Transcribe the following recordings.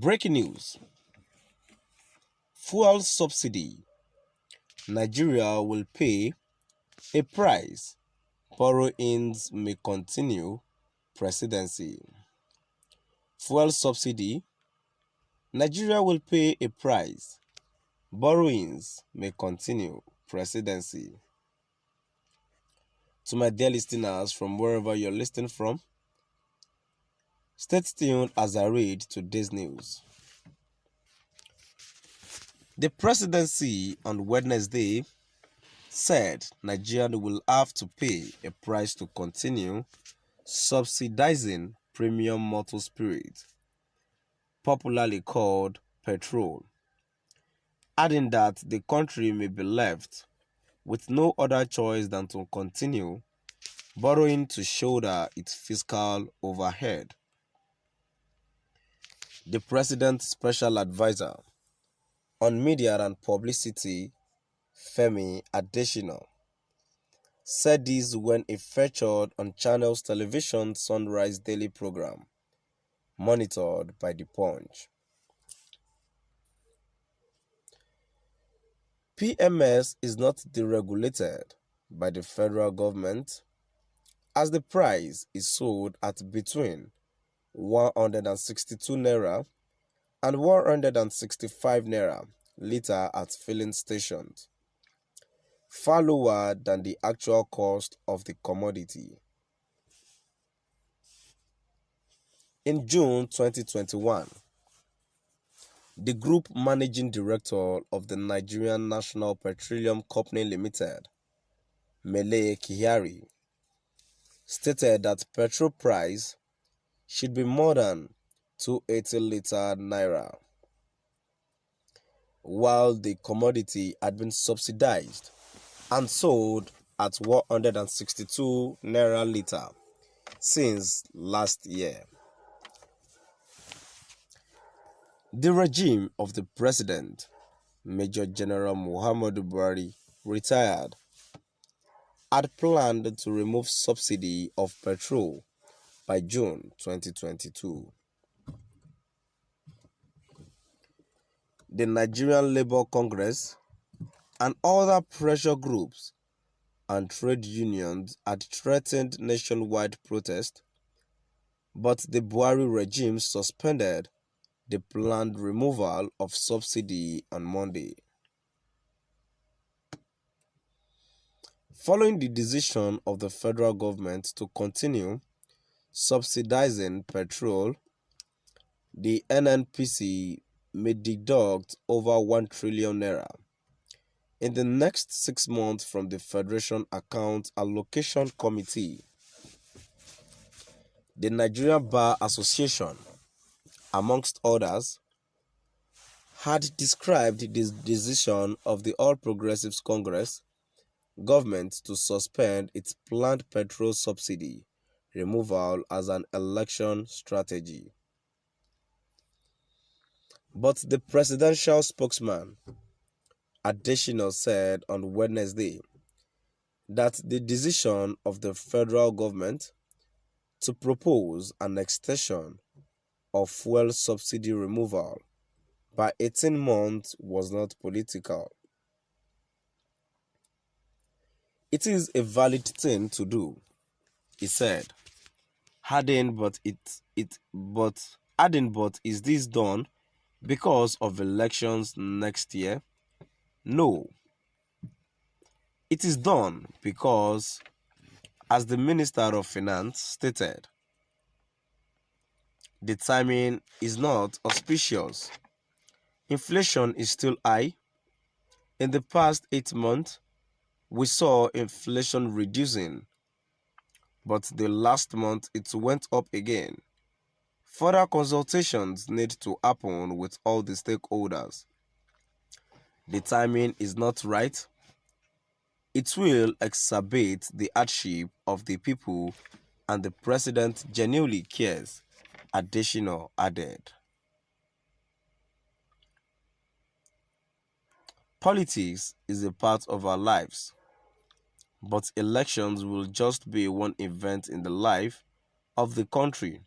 Breaking news. Fuel subsidy. Nigeria will pay a price. Borrowings may continue. Presidency. Fuel subsidy. Nigeria will pay a price. Borrowings may continue. Presidency. To my dear listeners from wherever you're listening from, stay tuned as I read today's news. The presidency on Wednesday said Nigeria will have to pay a price to continue subsidizing premium motor spirit, popularly called petrol, adding that the country may be left with no other choice than to continue borrowing to shoulder its fiscal overhead. The president's special advisor on media and publicity, Femi Adesina, said this when he featured on Channel's television Sunrise daily program, monitored by The Punch. PMS is not deregulated by the federal government, as the price is sold at between 162 naira and 165 naira litre at filling stations, far lower than the actual cost of the commodity. In June 2021, the group managing director of the Nigerian National Petroleum Company Limited, Mele Kyari, stated that petrol price should be more than 280 litre naira, while the commodity had been subsidized and sold at 162 naira litre since last year. The regime of the president, Major General Muhammadu Buhari, retired, had planned to remove subsidy of petrol by June 2022. The Nigerian Labour Congress and other pressure groups and trade unions had threatened nationwide protest, but the Buhari regime suspended the planned removal of subsidy on Monday. Following the decision of the federal government to continue subsidizing petrol, the NNPC may deduct over 1 trillion naira in the next 6 months from the Federation Account Allocation Committee. The Nigerian Bar Association, amongst others, had described this decision of the All Progressives Congress government to suspend its planned petrol subsidy removal as an election strategy. But the presidential spokesman, Adesina, said on Wednesday that the decision of the federal government to propose an extension of fuel subsidy removal by 18 months was not political. It is a valid thing to do, he said, adding, but is this done because of elections next year? No. It is done because, as the Minister of Finance stated, the timing is not auspicious. Inflation is still high. In the past 8 months, we saw inflation reducing, but the last month it went up again. Further consultations need to happen with all the stakeholders. The timing is not right. It will exacerbate the hardship of the people, and the president genuinely cares, Adesina added. Politics is a part of our lives, but elections will just be one event in the life of the country.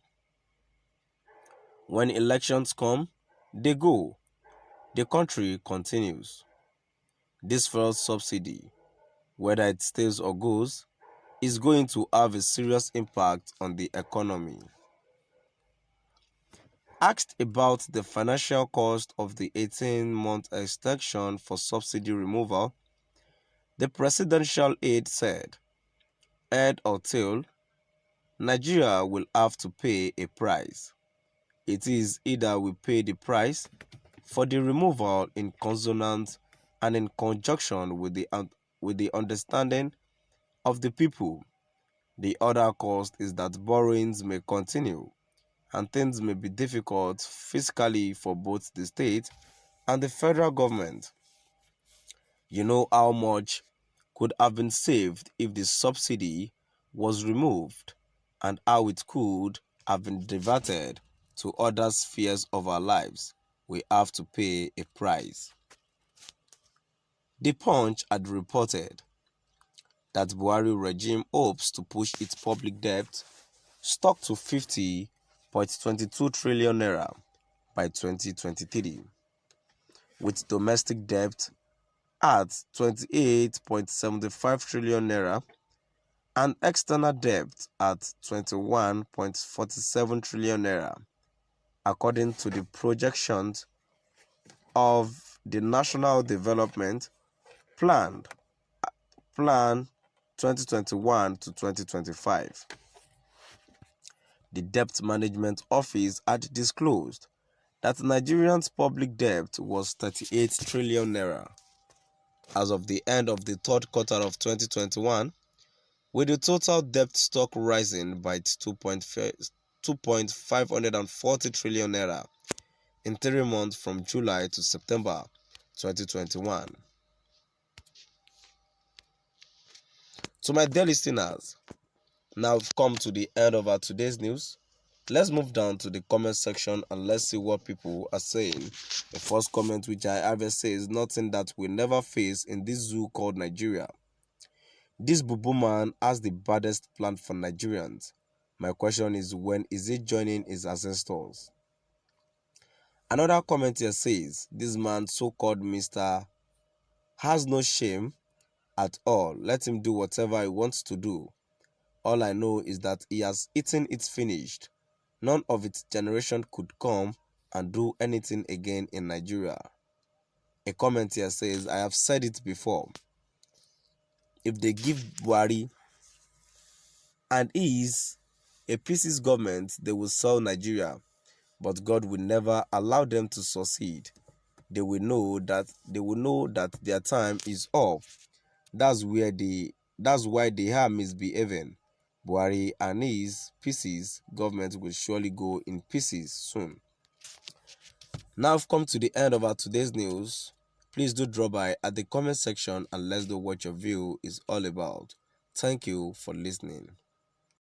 When elections come, They go, the country continues. This fuel subsidy, whether it stays or goes, is going to have a serious impact on the economy. Asked about the financial cost of the 18-month extension for subsidy removal, the presidential aide said, "Head or tail, Nigeria will have to pay a price. It is either we pay the price for the removal in consonance and in conjunction with the understanding of the people. The other cost is that borrowings may continue and things may be difficult fiscally for both the state and the federal government. You know how much could have been saved if the subsidy was removed and how it could have been diverted to other spheres of our lives. We have to pay a price." The Punch had reported that Buhari regime hopes to push its public debt stock to 50.22 trillion naira by 2023, with domestic debt at 28.75 trillion naira and external debt at 21.47 trillion naira, according to the projections of the National Development Plan Plan 2021 to 2025. The Debt Management Office had disclosed that Nigerians' public debt was 38 trillion naira as of the end of the third quarter of 2021, with the total debt stock rising by 2.540 trillion naira in 3 months from July to September 2021. To my dear listeners, now we've come to the end of our today's news. Let's move down to the comment section and let's see what people are saying. The first comment which I have says, "Nothing that we never face in this zoo called Nigeria. This Bubu man has the baddest plan for Nigerians. My question is, when is he joining his ancestors?" Another comment here says, "This man, so-called Mr. has no shame at all. Let him do whatever he wants to do. All I know is that he has eaten it finished. None of its generation could come and do anything again in Nigeria." A comment here says, "I have said it before. If they give Buhari and is a PC's government, they will sell Nigeria. But God will never allow them to succeed. They will know that their time is up. That's why they are misbehaving. Buhari and his PC's government will surely go in pieces soon." Now I've come to the end of our today's news. Please do drop by at the comment section and let's know what your view is all about. Thank you for listening.